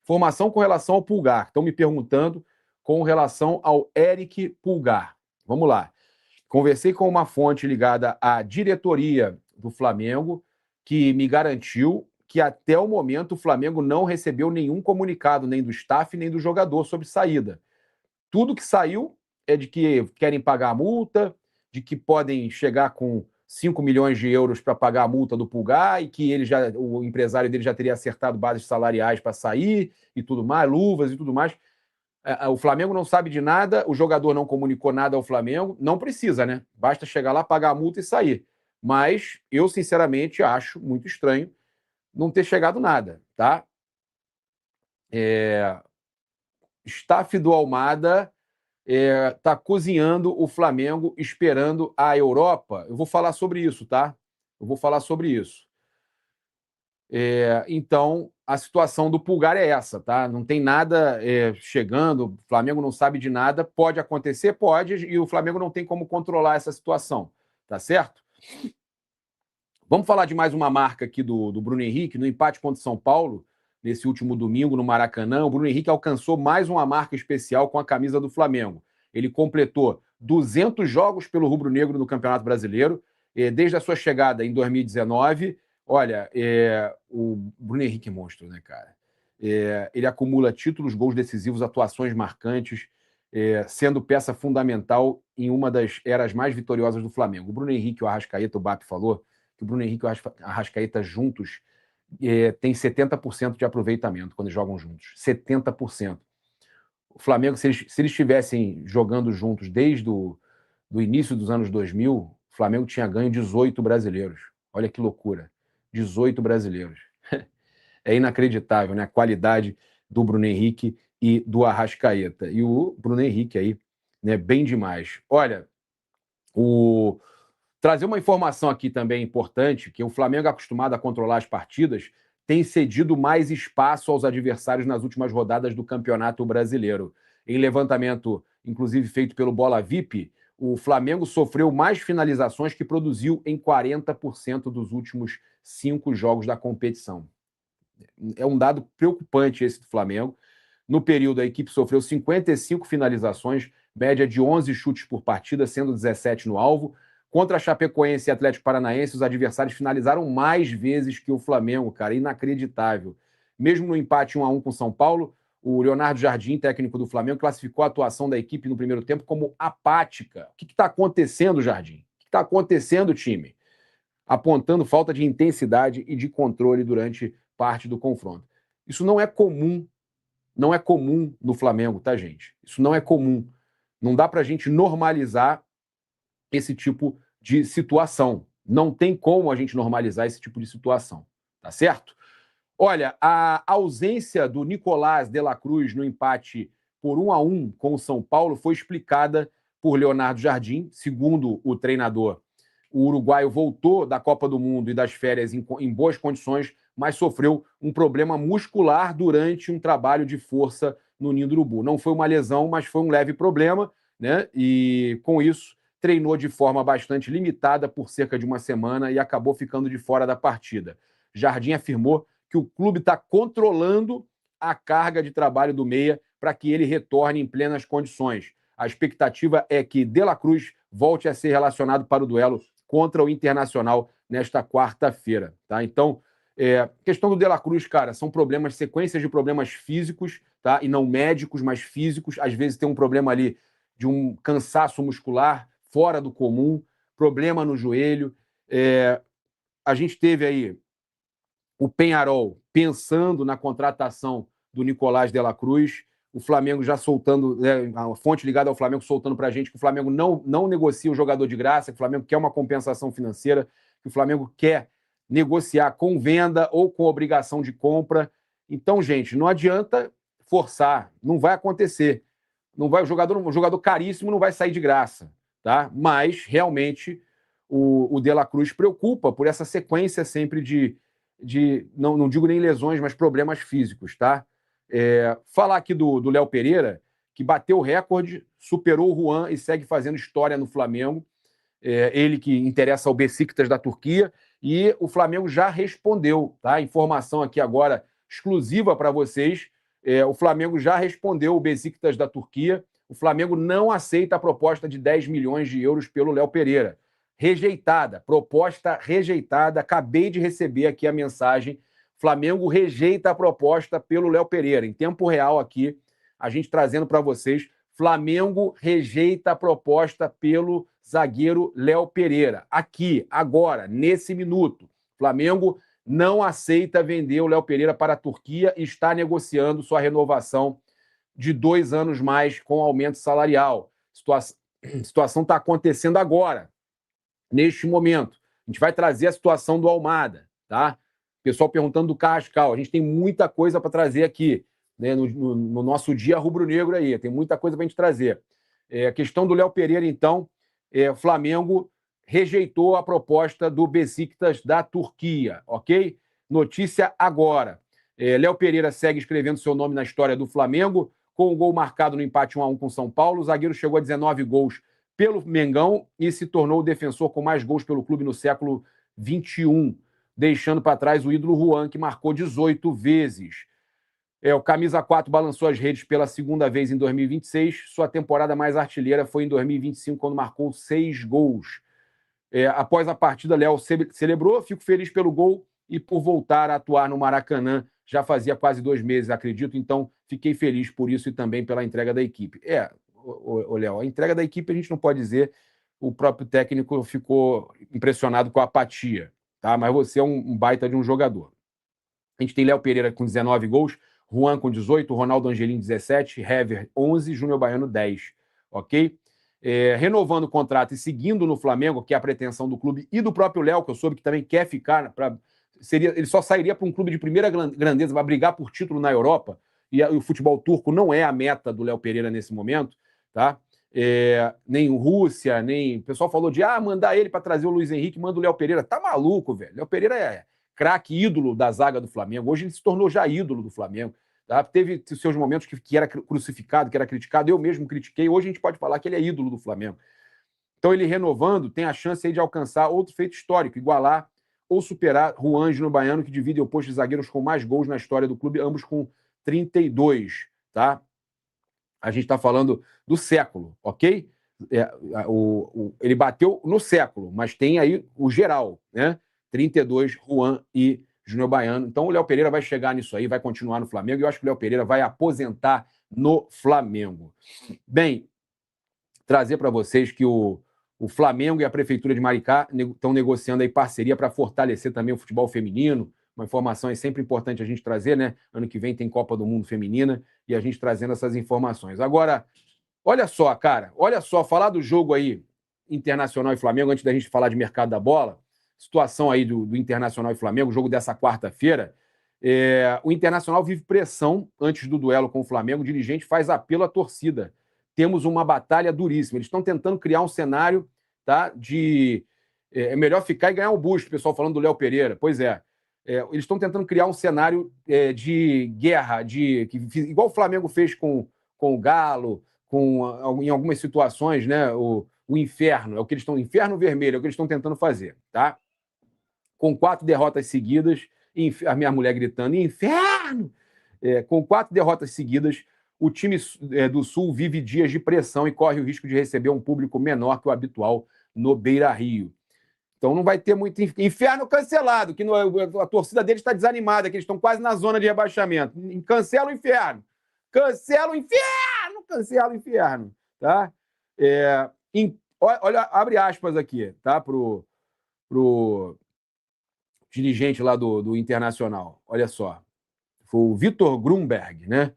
Informação com relação ao Pulgar. Estão me perguntando com relação ao Eric Pulgar. Vamos lá. Conversei com uma fonte ligada à diretoria do Flamengo, que me garantiu que até o momento o Flamengo não recebeu nenhum comunicado, nem do staff, nem do jogador sobre saída. Tudo que saiu é de que querem pagar a multa, de que podem chegar com 5 milhões de euros para pagar a multa do Pulgar e que o empresário dele já teria acertado bases salariais para sair e tudo mais, luvas e tudo mais. O Flamengo não sabe de nada, o jogador não comunicou nada ao Flamengo, não precisa, né? Basta chegar lá, pagar a multa e sair. Mas eu, sinceramente, acho muito estranho não ter chegado nada, tá? Staff do Almada está cozinhando o Flamengo esperando a Europa. Eu vou falar sobre isso, tá? Eu vou falar sobre isso. Então, a situação do Pulgar é essa, tá? Não tem nada chegando, o Flamengo não sabe de nada. Pode acontecer? Pode, e o Flamengo não tem como controlar essa situação, tá certo? Vamos falar de mais uma marca aqui do Bruno Henrique, no empate contra o São Paulo, nesse último domingo no Maracanã. O Bruno Henrique alcançou mais uma marca especial com a camisa do Flamengo. Ele completou 200 jogos pelo rubro-negro no Campeonato Brasileiro, desde a sua chegada em 2019. Olha, o Bruno Henrique é monstro, né, cara? Ele acumula títulos, gols decisivos, atuações marcantes, sendo peça fundamental em uma das eras mais vitoriosas do Flamengo. O Bruno Henrique e o Arrascaeta, o BAP falou que o Bruno Henrique e o Arrascaeta juntos têm 70% de aproveitamento quando jogam juntos. 70%. O Flamengo, se eles estivessem jogando juntos desde o início dos anos 2000, o Flamengo tinha ganho 18 brasileiros. Olha que loucura. 18 brasileiros. É inacreditável, né? A qualidade do Bruno Henrique e do Arrascaeta. E o Bruno Henrique aí, né, bem demais. Olha, trazer uma informação aqui também importante, que o Flamengo, acostumado a controlar as partidas, tem cedido mais espaço aos adversários nas últimas rodadas do Campeonato Brasileiro. Em levantamento, inclusive feito pelo Bola VIP, o Flamengo sofreu mais finalizações que produziu em 40% dos últimos 5 jogos da competição. É um dado preocupante esse do Flamengo. No período, a equipe sofreu 55 finalizações, média de 11 chutes por partida, sendo 17 no alvo. Contra a Chapecoense e Atlético Paranaense, os adversários finalizaram mais vezes que o Flamengo, cara, inacreditável. Mesmo no empate 1-1 com São Paulo, o Leonardo Jardim, técnico do Flamengo, classificou a atuação da equipe no primeiro tempo como apática. O que está acontecendo, Jardim? O que está acontecendo, time? Apontando falta de intensidade e de controle durante parte do confronto. Isso não é comum no Flamengo, tá, gente? Isso não é comum. Não dá pra gente normalizar esse tipo de situação. Não tem como a gente normalizar esse tipo de situação, tá certo? Olha, a ausência do Nicolás de la Cruz no empate por 1-1 com o São Paulo foi explicada por Leonardo Jardim. Segundo o treinador, o uruguaio voltou da Copa do Mundo e das férias em boas condições, mas sofreu um problema muscular durante um trabalho de força no Ninho do Urubu. Não foi uma lesão, mas foi um leve problema, né? E com isso treinou de forma bastante limitada por cerca de uma semana e acabou ficando de fora da partida. Jardim afirmou que o clube está controlando a carga de trabalho do meia para que ele retorne em plenas condições. A expectativa é que De La Cruz volte a ser relacionado para o duelo contra o Internacional nesta quarta-feira, tá? Então, questão do De La Cruz, cara, são problemas, sequências de problemas físicos, tá? E não médicos, mas físicos. Às vezes tem um problema ali de um cansaço muscular fora do comum, problema no joelho. A gente teve aí o Peñarol pensando na contratação do Nicolás de la Cruz, o Flamengo já soltando, a fonte ligada ao Flamengo soltando para a gente que o Flamengo não negocia o jogador de graça, que o Flamengo quer uma compensação financeira, que o Flamengo quer negociar com venda ou com obrigação de compra. Então, gente, não adianta forçar, não vai acontecer. Não vai, um jogador caríssimo não vai sair de graça, tá? Mas, realmente, o De La Cruz preocupa por essa sequência sempre de não digo nem lesões, mas problemas físicos, tá? Falar aqui do Léo Pereira, que bateu o recorde, superou o Juan e segue fazendo história no Flamengo. Ele que interessa ao Besiktas da Turquia, e o Flamengo já respondeu, tá? Informação aqui agora exclusiva para vocês. o Flamengo já respondeu o Beşiktaş da Turquia. O Flamengo não aceita a proposta de 10 milhões de euros pelo Léo Pereira. Rejeitada, proposta rejeitada. Acabei de receber aqui a mensagem. Flamengo rejeita a proposta pelo Léo Pereira. Em tempo real aqui, a gente trazendo para vocês. Flamengo rejeita a proposta pelo zagueiro Léo Pereira. Aqui, agora, nesse minuto. Flamengo não aceita vender o Léo Pereira para a Turquia e está negociando sua renovação de 2 anos mais com aumento salarial. Situação está acontecendo agora, neste momento. A gente vai trazer a situação do Almada, tá? Pessoal perguntando do Carrascal. A gente tem muita coisa para trazer aqui, né, no nosso dia rubro-negro aí. Tem muita coisa para a gente trazer. A questão do Léo Pereira, então, o Flamengo rejeitou a proposta do Beşiktaş da Turquia, ok? Notícia agora. Léo Pereira segue escrevendo seu nome na história do Flamengo, com o gol marcado no empate 1-1 com São Paulo. O zagueiro chegou a 19 gols pelo Mengão e se tornou o defensor com mais gols pelo clube no século XXI, deixando para trás o ídolo Juan, que marcou 18 vezes. O camisa 4 balançou as redes pela segunda vez em 2026. Sua temporada mais artilheira foi em 2025, quando marcou 6 gols. Após a partida, Léo celebrou. Fico feliz pelo gol e por voltar a atuar no Maracanã. Já fazia quase 2 meses, acredito. Então, fiquei feliz por isso e também pela entrega da equipe. Léo, a entrega da equipe a gente não pode dizer. O próprio técnico ficou impressionado com a apatia, tá? Mas você é um baita de um jogador. A gente tem Léo Pereira com 19 gols, Juan com 18, Ronaldo Angelim 17, Hever 11, Júnior Baiano 10, ok? Renovando o contrato e seguindo no Flamengo, que é a pretensão do clube, e do próprio Léo, que eu soube que também quer ficar, ele só sairia para um clube de primeira grandeza, vai brigar por título na Europa, e o futebol turco não é a meta do Léo Pereira nesse momento, tá? Nem Rússia, nem... O pessoal falou de mandar ele para trazer o Luiz Henrique, manda o Léo Pereira. Tá maluco, velho. Léo Pereira é craque, ídolo da zaga do Flamengo. Hoje ele se tornou já ídolo do Flamengo. Tá? Teve seus momentos que era crucificado, que era criticado. Eu mesmo critiquei. Hoje a gente pode falar que ele é ídolo do Flamengo. Então ele renovando tem a chance aí de alcançar outro feito histórico, igualar ou superar Juan Júnior Baiano, que divide o posto de zagueiros com mais gols na história do clube, ambos com 32, tá? A gente está falando do século, ok? Ele bateu no século, mas tem aí o geral, né? 32, Juan e Júnior Baiano. Então o Léo Pereira vai chegar nisso aí, vai continuar no Flamengo, e eu acho que o Léo Pereira vai aposentar no Flamengo. Bem, trazer para vocês que o Flamengo e a Prefeitura de Maricá estão negociando aí parceria para fortalecer também o futebol feminino. Uma informação é sempre importante a gente trazer, né? Ano que vem tem Copa do Mundo Feminina e a gente trazendo essas informações. Agora, olha só, cara, falar do jogo aí, Internacional e Flamengo, antes da gente falar de mercado da bola, situação aí do Internacional e Flamengo, jogo dessa quarta-feira, o Internacional vive pressão antes do duelo com o Flamengo, o dirigente faz apelo à torcida. Temos uma batalha duríssima. Eles estão tentando criar um cenário, tá, de... É melhor ficar e ganhar o busto, o pessoal falando do Léo Pereira. Pois é. Eles estão tentando criar um cenário de guerra, igual o Flamengo fez com o Galo, em algumas situações, né? O inferno, é o que eles estão... Inferno vermelho, é o que eles estão tentando fazer, tá? Com 4 derrotas seguidas, a minha mulher gritando, inferno! Com 4 derrotas seguidas, o time do Sul vive dias de pressão e corre o risco de receber um público menor que o habitual no Beira-Rio. Então não vai ter muito... Inferno cancelado, que a torcida deles está desanimada, que eles estão quase na zona de rebaixamento. Cancela o inferno! Cancela o inferno! Cancela o inferno! Tá? Olha, abre aspas aqui, tá? Pro dirigente lá do Internacional. Olha só. Foi o Vitor Grunberg, né?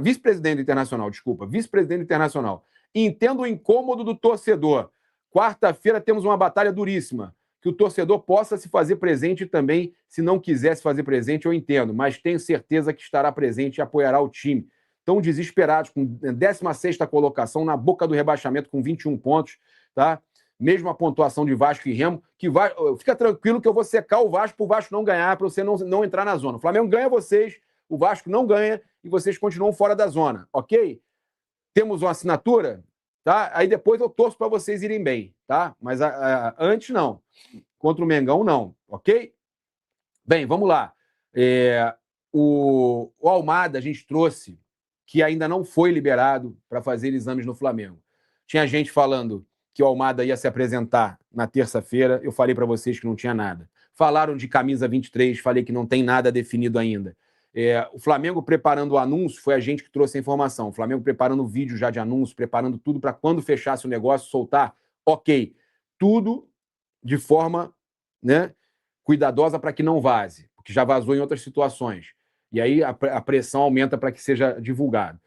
Vice-presidente do Internacional, desculpa, vice-presidente do Internacional. Entendo o incômodo do torcedor. Quarta-feira temos uma batalha duríssima. Que o torcedor possa se fazer presente também, se não quiser se fazer presente, eu entendo, mas tenho certeza que estará presente e apoiará o time. Estão desesperados, com 16ª colocação, na boca do rebaixamento, com 21 pontos, tá? Mesmo a pontuação de Vasco e Remo, fica tranquilo que eu vou secar o Vasco para o Vasco não ganhar, para você não entrar na zona. O Flamengo ganha vocês, o Vasco não ganha e vocês continuam fora da zona, ok? Temos uma assinatura, tá? Aí depois eu torço para vocês irem bem, tá? Mas antes não. Contra o Mengão, não, ok? Bem, vamos lá. o Almada a gente trouxe, que ainda não foi liberado para fazer exames no Flamengo. Tinha gente falando que o Almada ia se apresentar na terça-feira, eu falei para vocês que não tinha nada. Falaram de camisa 23, falei que não tem nada definido ainda. O Flamengo preparando o anúncio, foi a gente que trouxe a informação. O Flamengo preparando o vídeo já de anúncio, preparando tudo para quando fechasse o negócio, soltar, ok. Tudo de forma, né, cuidadosa para que não vaze, porque já vazou em outras situações. E aí a pressão aumenta para que seja divulgado.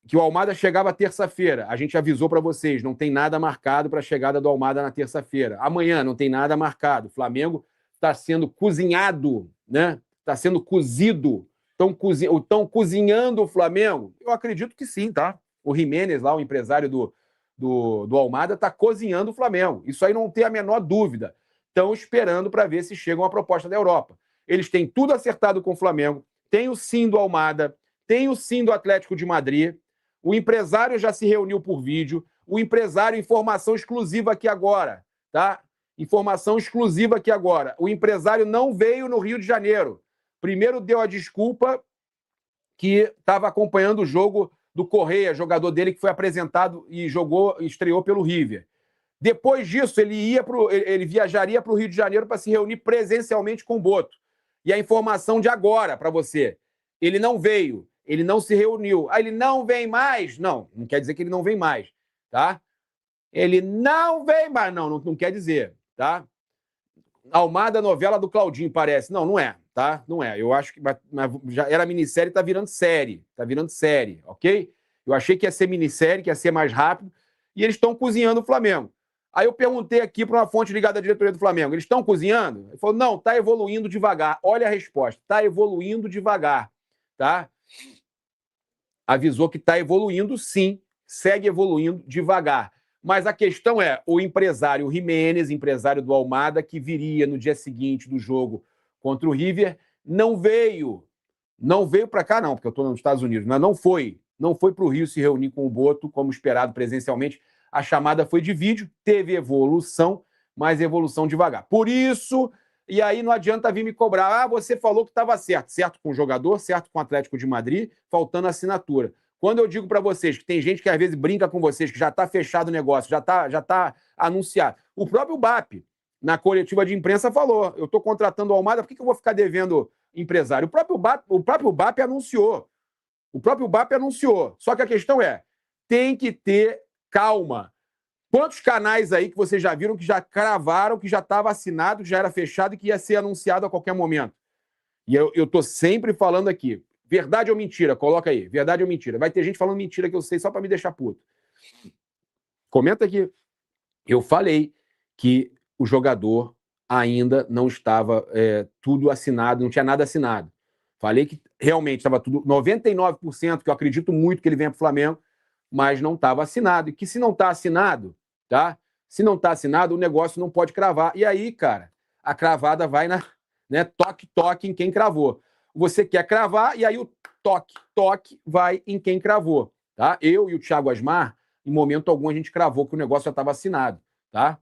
Que o Almada chegava terça-feira. A gente avisou para vocês, não tem nada marcado para a chegada do Almada na terça-feira. Amanhã não tem nada marcado. O Flamengo está sendo cozinhado, né? Está sendo cozido. Estão cozinhando o Flamengo? Eu acredito que sim, tá? O Jimenez, lá, o empresário do Almada, está cozinhando o Flamengo. Isso aí não tem a menor dúvida. Estão esperando para ver se chega uma proposta da Europa. Eles têm tudo acertado com o Flamengo. Tem o sim do Almada, tem o sim do Atlético de Madrid. O empresário já se reuniu por vídeo. O empresário, informação exclusiva aqui agora, tá? Informação exclusiva aqui agora. O empresário não veio no Rio de Janeiro. Primeiro deu a desculpa que estava acompanhando o jogo do Correia, jogador dele que foi apresentado e estreou pelo River. Depois disso, ele viajaria para o Rio de Janeiro para se reunir presencialmente com o Boto. E a informação de agora para você: ele não veio, ele não se reuniu. Ele não vem mais? Não quer dizer que ele não vem mais, tá? Ele não vem mais, não quer dizer, tá? Almada, novela do Claudinho, parece. Não é, tá? Não é. Eu acho que já era minissérie, tá virando série, ok? Eu achei que ia ser minissérie, que ia ser mais rápido, e eles estão cozinhando o Flamengo. Aí eu perguntei aqui para uma fonte ligada à diretoria do Flamengo, eles estão cozinhando? Ele falou, não, tá evoluindo devagar. Olha a resposta, tá evoluindo devagar, tá? Avisou que tá evoluindo, sim, segue evoluindo devagar. Mas a questão é, o empresário Jimenez, empresário do Almada, que viria no dia seguinte do jogo contra o River, não veio para cá não, porque eu estou nos Estados Unidos, mas não foi para o Rio se reunir com o Boto, como esperado presencialmente. A chamada foi de vídeo, teve evolução, mas evolução devagar. Por isso, e aí não adianta vir me cobrar, você falou que estava certo com o jogador, certo com o Atlético de Madrid, faltando assinatura. Quando eu digo para vocês que tem gente que às vezes brinca com vocês, que já está fechado o negócio, já tá anunciado. O próprio BAP, na coletiva de imprensa, falou, eu estou contratando o Almada, por que eu vou ficar devendo empresário? O próprio BAP anunciou. O próprio BAP anunciou. Só que a questão é, tem que ter calma. Quantos canais aí que vocês já viram que já cravaram, que já estava assinado, que já era fechado e que ia ser anunciado a qualquer momento? E eu estou sempre falando aqui, verdade ou mentira? Coloca aí, verdade ou mentira? Vai ter gente falando mentira que eu sei só para me deixar puto. Comenta aqui. Eu falei que o jogador ainda não estava tudo assinado, não tinha nada assinado. Falei que realmente estava tudo, 99%, que eu acredito muito que ele venha para o Flamengo, mas não estava assinado. E que se não está assinado, tá? Se não está assinado, o negócio não pode cravar. E aí, cara, a cravada vai na, né, toque em quem cravou. Você quer cravar, e aí o toque vai em quem cravou, tá? Eu e o Thiago Asmar, em momento algum, a gente cravou que o negócio já estava assinado, tá?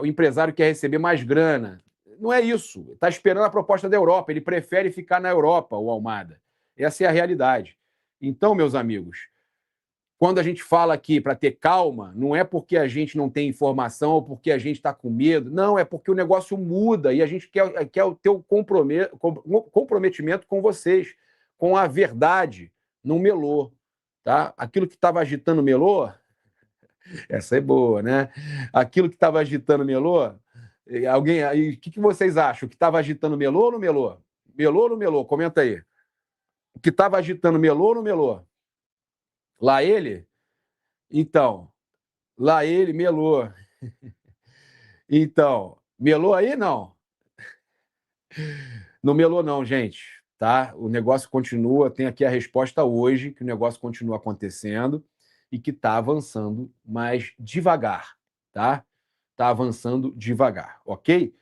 O empresário quer receber mais grana. Não é isso. Está esperando a proposta da Europa. Ele prefere ficar na Europa, o Almada. Essa é a realidade. Então, meus amigos, quando a gente fala aqui para ter calma, não é porque a gente não tem informação ou porque a gente está com medo. Não, é porque o negócio muda e a gente quer ter o comprometimento com vocês, com a verdade, não melô. Tá? Aquilo que estava agitando o melô, essa é boa, né? Aquilo que estava agitando o melô, alguém aí, o que vocês acham? Que estava agitando melô ou no melô? Melô ou no melô? Comenta aí. O que estava agitando melô ou no melô? Lá ele? Então, lá ele melô. Então, melô aí não? Não melô não, gente, tá? O negócio continua, tem aqui a resposta hoje, que o negócio continua acontecendo e que está avançando, mas devagar, tá? Está avançando devagar, ok?